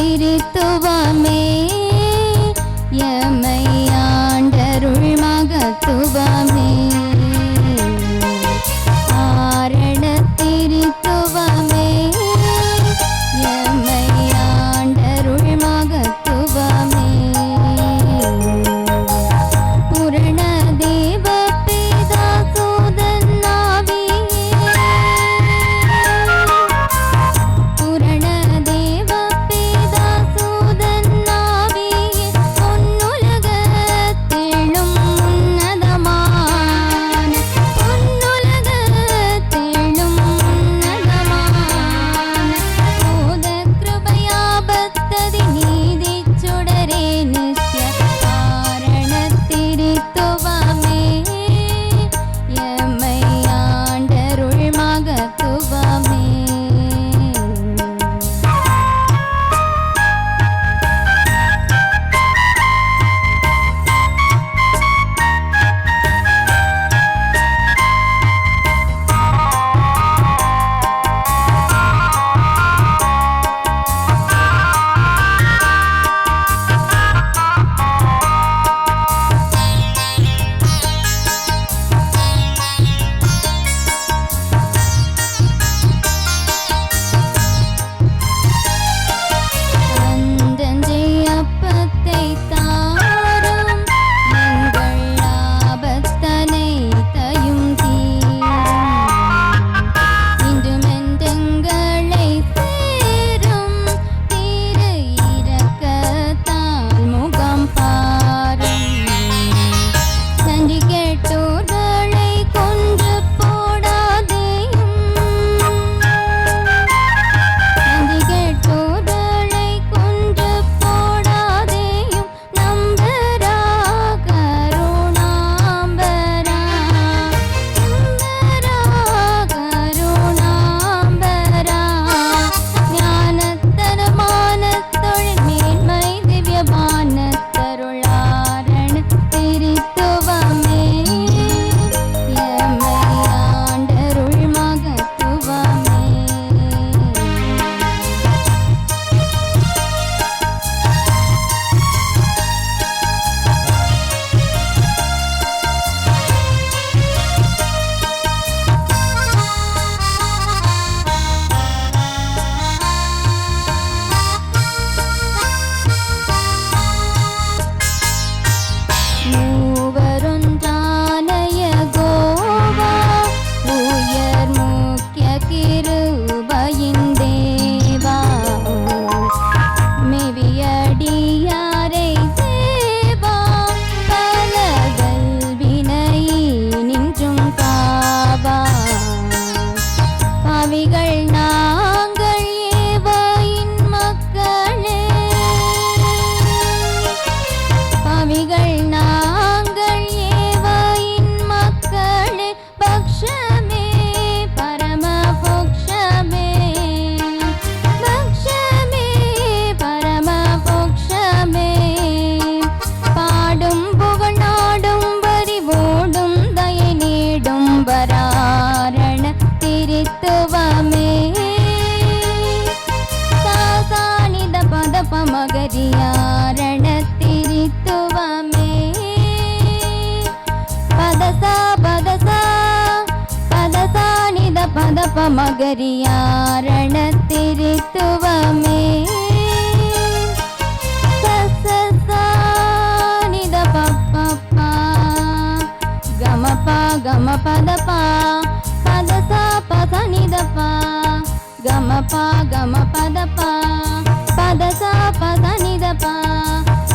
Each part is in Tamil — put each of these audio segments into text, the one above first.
திருத்துவமே எமை ஆண்டருள் மகத்துவமே ஆரண திருத்துவமே எமை ஆண்டருள் மகத்துவமே பூரண தேவ பிதா சூதன் ஆவியே பூரண தேவ பிதா சூதன் ஆவியே பொன்னுலகத்திலும் உன்னதமான பொன்னுலகத்திலும் உன்னதமான போத கிருபையாபத்ததி நீதி சுடரே நித்ய காரண திருத்துவமே எம்மை ஆண்டருள் மகத்துவமே அந்தஞ்சை அப்பத்தை தாரும் எங்கள் ஆபத்தனைத்தையும் தீரும் இன்றுமென்றெங்களை சேரும் திரு இரக்கத்தால் முகம் பாரும் நன்றி கேட்டோர்களை கொன்று போடாதேயும் நன்றி கேட்டோர்களை கொன்று போடாதேயும் நம்பரா கருணாம்பரா நம்பரா கருணாம்பரா ஞானத்தரமான தொழில் மேன்மை திவ்யபானத்தருளாரண திருத்துவமே எம்மை ஆண்டருள் மகத்துவமே மூவரொன்றானய கோவா உயர் முக்கிய கிருபையின் தேவா மேவியடியாரை தேவா பலகல் வினை நின்றும் காவா பாவிகள் நாங்கள் ஏவாயின் மக்களே பாவிகள் நாங்கள் ஏவாயின் மக்களே பக்ஷமே பரம போக்ஷமே பக்ஷமே பரம போக்ஷமே பாடும் புகழ் நாடும் பரிவோடும் தயை நீடும் வராரண திருத்துவமே சாசானித பத பமகரியாரண திருத்துவமே பதசா பதசா பதசா நித பத பமகரியாரண திருத்துவமே சசசா நித பப்பப்பா கமபா கம பதபா பதசா பத நிதபா கமபா கம பதபா பதசா பத நிதபா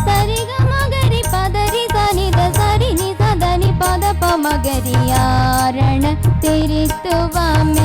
சரி கமகரி பதரி சனித சரி நி சதனி பத பமகரியாரண திருத்துவமே